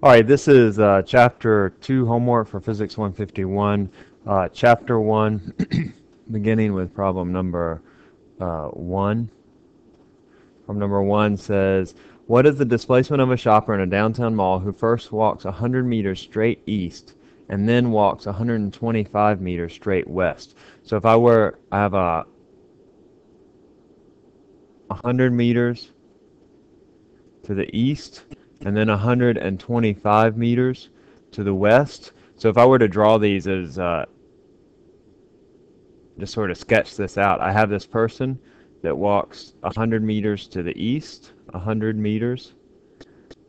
All right, this is Chapter 2 homework for Physics 151, Chapter 1, beginning with problem number 1. Problem number 1 says, what is the displacement of a shopper in a downtown mall who first walks 100 meters straight east and then walks 125 meters straight west? So if I have a 100 meters to the east and then 125 meters to the west. So if I were to draw these as, just sort of sketch this out, I have this person that walks 100 meters to the east, 100 meters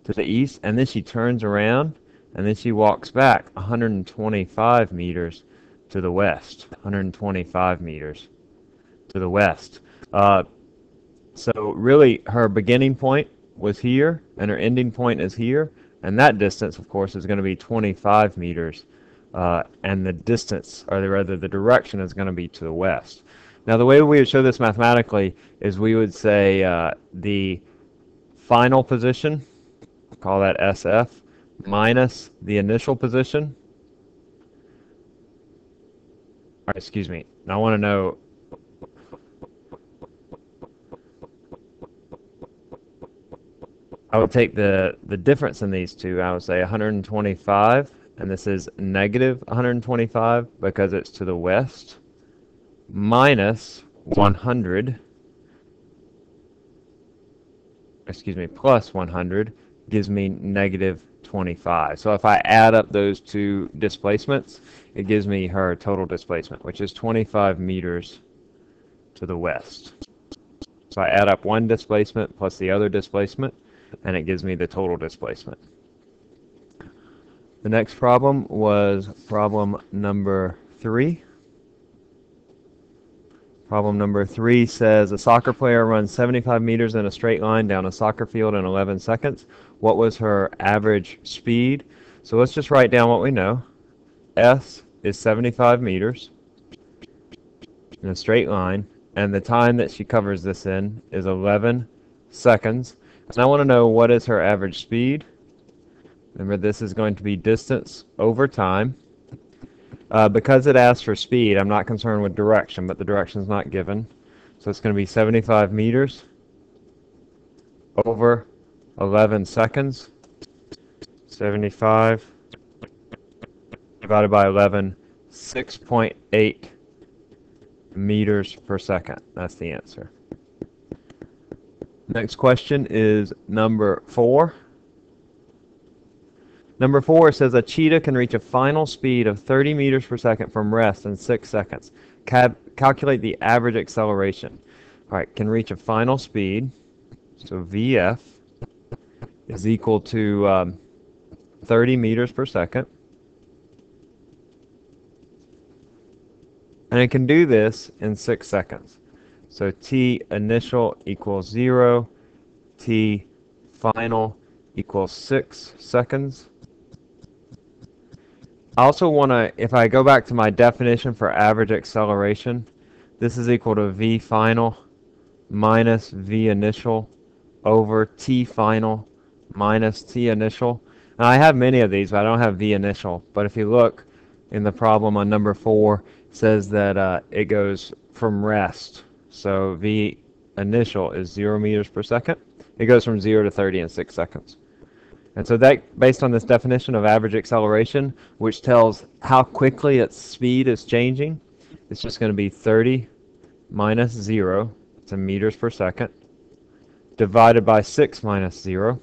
to the east, and then she turns around, and then she walks back 125 meters to the west, 125 meters to the west. So really, her beginning point was here, and her ending point is here, and that distance, of course, is going to be 25 meters, and the distance, or rather the direction, is going to be to the west. Now, the way we would show this mathematically is we would say the final position, call that SF, minus the initial position. All right, excuse me. Now I want to know, I would take the difference in these two. I would say 125, and this is negative 125 because it's to the west, minus 100, plus 100 gives me negative 25. So if I add up those two displacements, it gives me her total displacement, which is 25 meters to the west. So I add up one displacement plus the other displacement, and it gives me the total displacement. The next problem was problem number 3. Problem number 3 says a soccer player runs 75 meters in a straight line down a soccer field in 11 seconds. What was her average speed? So let's just write down what we know. S is 75 meters in a straight line, and the time that she covers this in is 11 seconds. And I want to know what is her average speed. Remember, this is going to be distance over time. Because it asks for speed, I'm not concerned with direction, but the direction is not given. So it's going to be 75 meters over 11 seconds. 75 divided by 11, 6.8 meters per second. That's the answer. Next question is number 4. Number 4 says a cheetah can reach a final speed of 30 meters per second from rest in 6 seconds. Calculate the average acceleration. All right, can reach a final speed, so VF is equal to 30 meters per second. And it can do this in 6 seconds. So T initial equals 0, T final equals 6 seconds. I also want to, if I go back to my definition for average acceleration, this is equal to V final minus V initial over T final minus T initial. And I have many of these, but I don't have V initial. But if you look in the problem on number 4, it says that it goes from rest. So V initial is 0 meters per second. It goes from 0 to 30 in 6 seconds. And so that, based on this definition of average acceleration, which tells how quickly its speed is changing, it's just going to be 30 minus 0, it's in meters per second, divided by 6 minus 0,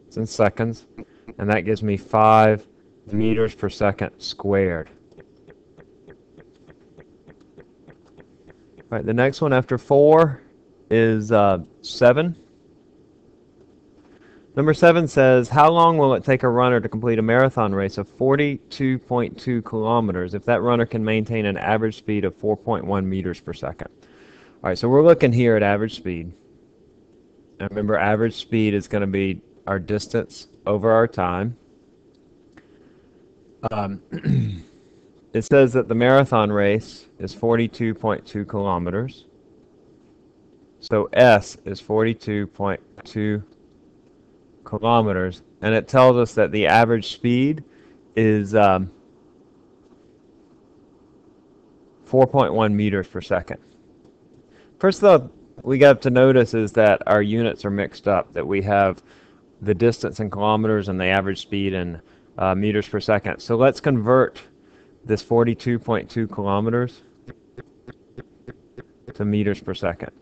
it's in seconds, and that gives me 5 meters per second squared. All right, the next one after 4 is 7. Number 7 says, how long will it take a runner to complete a marathon race of 42.2 kilometers if that runner can maintain an average speed of 4.1 meters per second? All right, so we're looking here at average speed. And remember, average speed is going to be our distance over our time. It says that the marathon race is 42.2 kilometers. So S is 42.2 kilometers, and it tells us that the average speed is 4.1 meters per second. First though, we got to notice is that our units are mixed up, that we have the distance in kilometers and the average speed in meters per second. So let's convert this 42.2 kilometers to meters per second.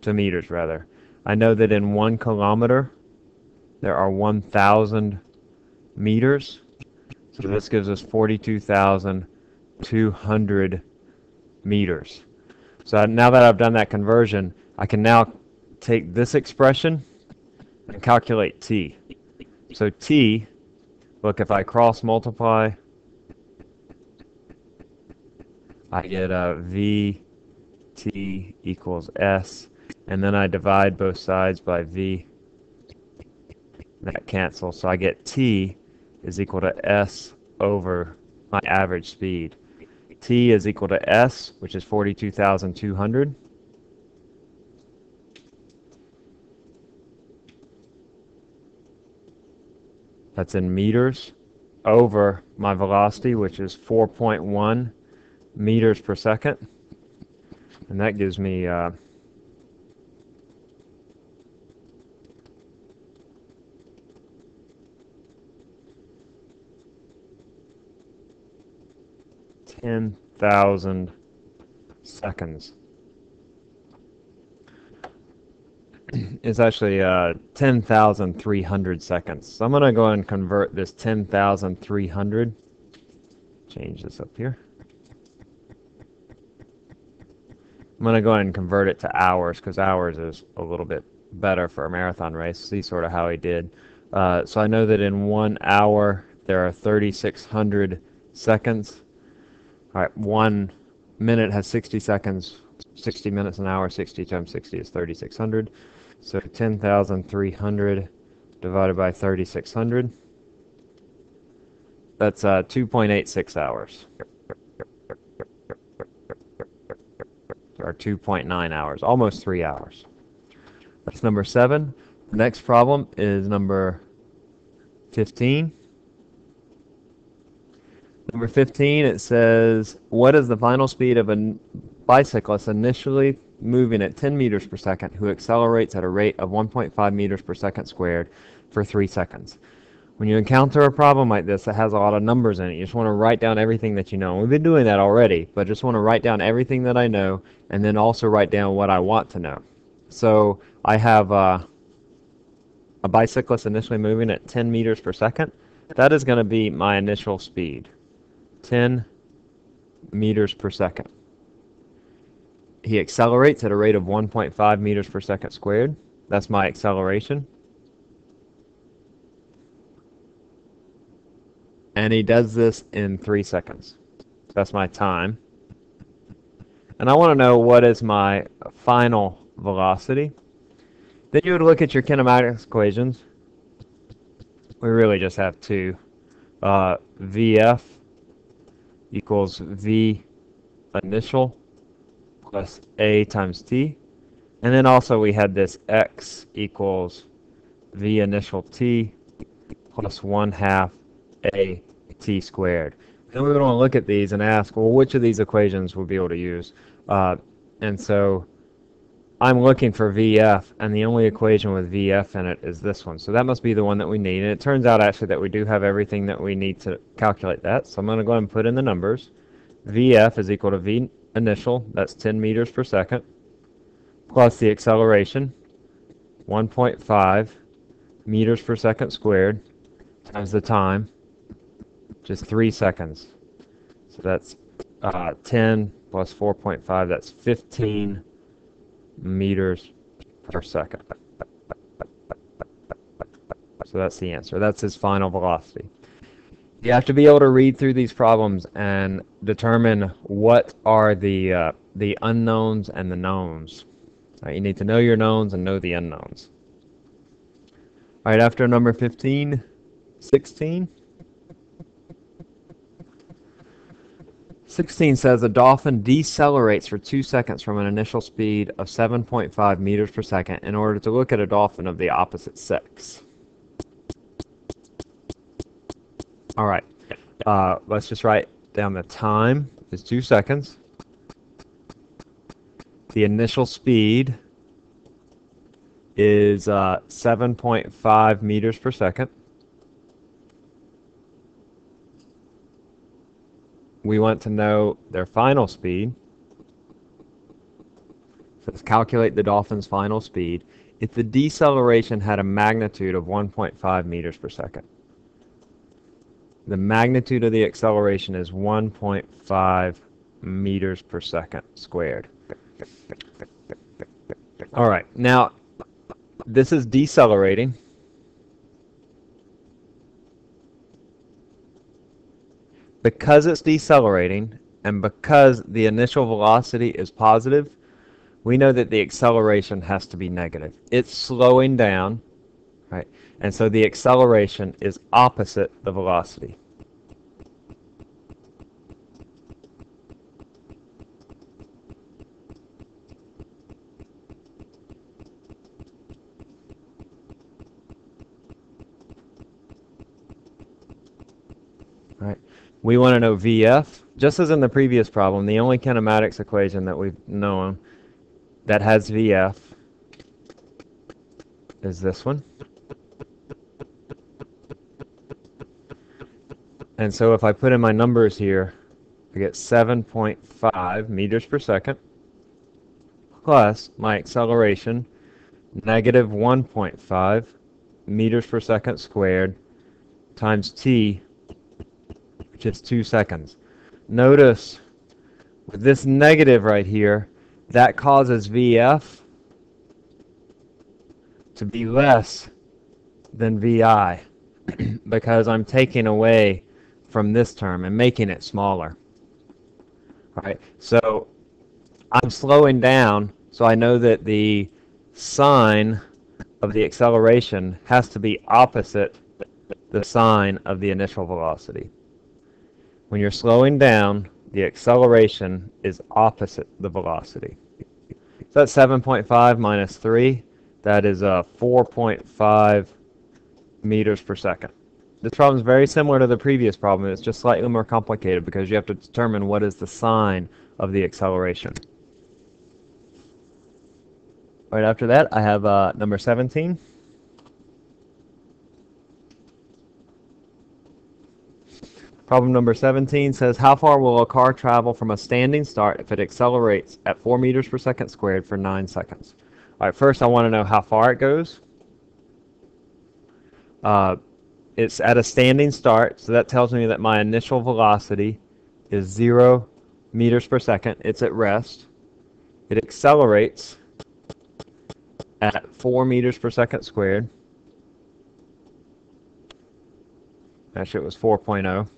To meters, rather. I know that in 1 kilometer, there are 1,000 meters. So this gives us 42,200 meters. So now that I've done that conversion, I can now take this expression and calculate t. So t, look, if I cross multiply, I get v t equals s, and then I divide both sides by v. That cancels, so I get t is equal to s over my average speed. T is equal to s, which is 42,200. That's in meters, over my velocity, which is 4.1 meters per second. And that gives me 10,000 seconds. It's actually 10,300 seconds. So I'm going to go and convert this 10,300. Change this up here. I'm going to go ahead and convert it to hours, because hours is a little bit better for a marathon race. See sort of how he did. So I know that in 1 hour there are 3,600 seconds. All right, 1 minute has 60 seconds. 60 minutes an hour. 60 times 60 is 3,600. So 10,300 divided by 3,600. That's 2.86 hours. Or 2.9 hours, almost 3 hours. That's number 7. The next problem is number 15. Number 15, it says, what is the final speed of a bicyclist initially moving at 10 meters per second who accelerates at a rate of 1.5 meters per second squared for 3 seconds? When you encounter a problem like this that has a lot of numbers in it, you just want to write down everything that you know. We've been doing that already, but just want to write down everything that I know and then also write down what I want to know. So I have a bicyclist initially moving at 10 meters per second. That is going to be my initial speed, 10 meters per second. He accelerates at a rate of 1.5 meters per second squared. That's my acceleration. And he does this in 3 seconds. That's my time. And I want to know what is my final velocity. Then you would look at your kinematics equations. We really just have two. Vf equals V initial plus A times T. And then also we had this X equals V initial T plus 1/2 A T squared. Then we would want to look at these and ask, well, which of these equations we'll be able to use? And so I'm looking for VF, and the only equation with VF in it is this one. So that must be the one that we need. And it turns out actually that we do have everything that we need to calculate that. So I'm going to go ahead and put in the numbers. VF is equal to V initial, that's 10 meters per second, plus the acceleration, 1.5 meters per second squared, times the time, which is 3 seconds. So that's 10 plus 4.5, that's 15 meters per second. So that's the answer. That's his final velocity. You have to be able to read through these problems and determine what are the unknowns and the knowns. Right, you need to know your knowns and know the unknowns. All right, after number 15, 16. 16 says a dolphin decelerates for 2 seconds from an initial speed of 7.5 meters per second in order to look at a dolphin of the opposite sex. All right, let's just write down the time is 2 seconds. The initial speed is 7.5 meters per second. We want to know their final speed. So let's calculate the dolphin's final speed. If the deceleration had a magnitude of 1.5 meters per second, the magnitude of the acceleration is 1.5 meters per second squared. All right, now this is decelerating. Because it's decelerating and because the initial velocity is positive, we know that the acceleration has to be negative. It's slowing down, right? And so the acceleration is opposite the velocity. Right. We want to know VF. Just as in the previous problem, the only kinematics equation that we've known that has VF is this one. And so if I put in my numbers here, I get 7.5 meters per second plus my acceleration, negative 1.5 meters per second squared times t, which is 2 seconds. Notice with this negative right here, that causes VF to be less than VI because I'm taking away from this term and making it smaller. All right, so I'm slowing down, so I know that the sign of the acceleration has to be opposite the sign of the initial velocity. When you're slowing down, the acceleration is opposite the velocity. So that's 7.5 minus 3. That is 4.5 meters per second. This problem is very similar to the previous problem. It's just slightly more complicated because you have to determine what is the sign of the acceleration. Right after that, I have number 17. Problem number 17 says, how far will a car travel from a standing start if it accelerates at 4 meters per second squared for 9 seconds? All right, first I want to know how far it goes. It's at a standing start, so that tells me that my initial velocity is 0 meters per second. It's at rest. It accelerates at 4 meters per second squared. Actually, it was 4.0.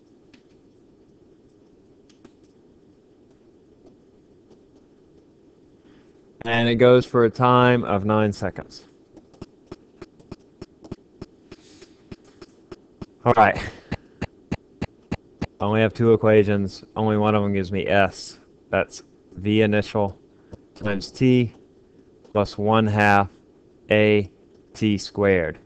And it goes for a time of 9 seconds. All right. I only have 2 equations. Only one of them gives me S. That's V initial times T plus 1/2 A T squared.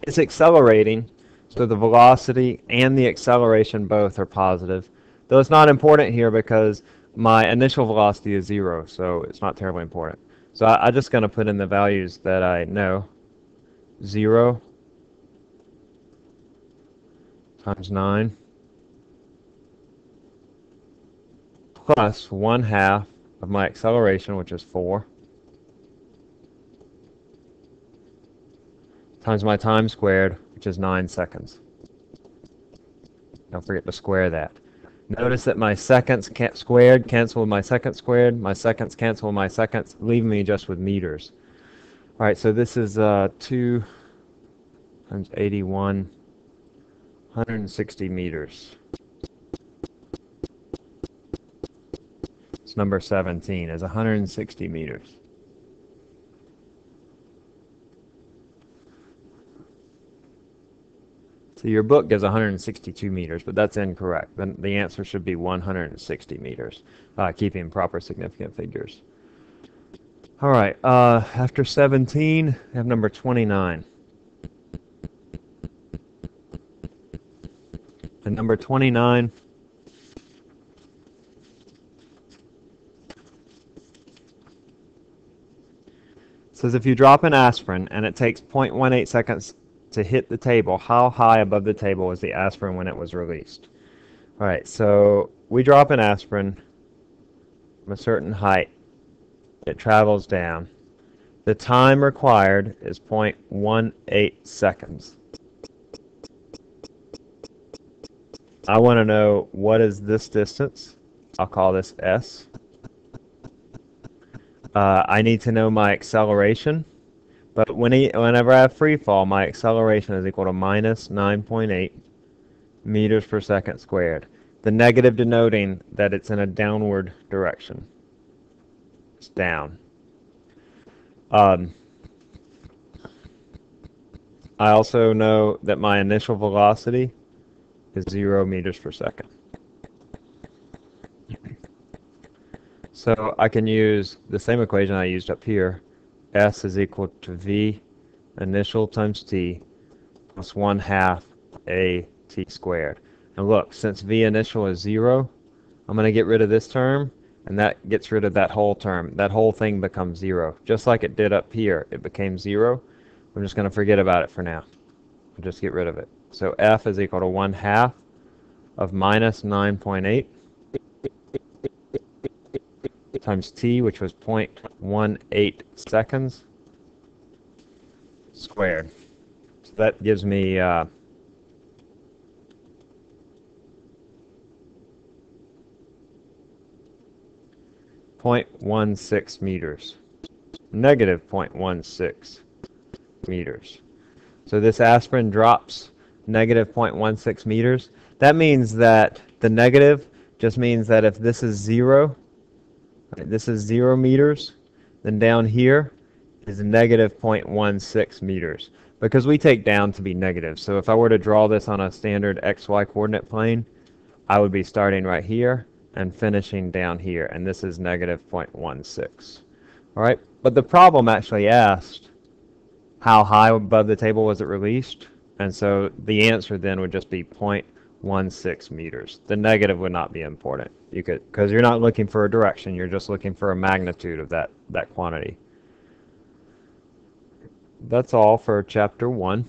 It's accelerating, so the velocity and the acceleration both are positive. Though it's not important here because my initial velocity is 0, so it's not terribly important. So I'm just going to put in the values that I know. 0 times 9 plus 1/2 of my acceleration, which is 4, times my time squared, which is 9 seconds. Don't forget to square that. Notice that my seconds squared cancel with my seconds squared, my seconds cancel with my seconds, leaving me just with meters. All right, so this is 2 times 81, 160 meters. It's number 17, is 160 meters. So your book gives 162 meters, but that's incorrect. Then the answer should be 160 meters, keeping proper significant figures. All right, after 17, we have number 29. And number 29 says if you drop an aspirin and it takes 0.18 seconds to hit the table, how high above the table was the aspirin when it was released? All right, so we drop an aspirin from a certain height. It travels down. The time required is 0.18 seconds. I want to know what is this distance. I'll call this S. I need to know my acceleration. But whenever I have free fall, my acceleration is equal to minus 9.8 meters per second squared. The negative denoting that it's in a downward direction. It's down. I also know that my initial velocity is 0 meters per second. So I can use the same equation I used up here. S is equal to V initial times T plus 1/2 A T squared. And look, since V initial is 0, I'm going to get rid of this term, and that gets rid of that whole term. That whole thing becomes 0. Just like it did up here, it became 0. I'm just going to forget about it for now. I'll just get rid of it. So F is equal to 1/2 of minus 9.8 times T, which was 0.18 seconds, squared. So that gives me 0.16 meters, negative 0.16 meters. So this aspirin drops negative 0.16 meters. That means that the negative just means that if this is 0, this is 0 meters, then down here is negative 0.16 meters, because we take down to be negative. So if I were to draw this on a standard XY coordinate plane, I would be starting right here and finishing down here, and this is negative 0.16. All right, but the problem actually asked how high above the table was it released, and so the answer then would just be 0.16 meters. The negative would not be important. You could, because you're not looking for a direction, you're just looking for a magnitude of that quantity. That's all for chapter 1.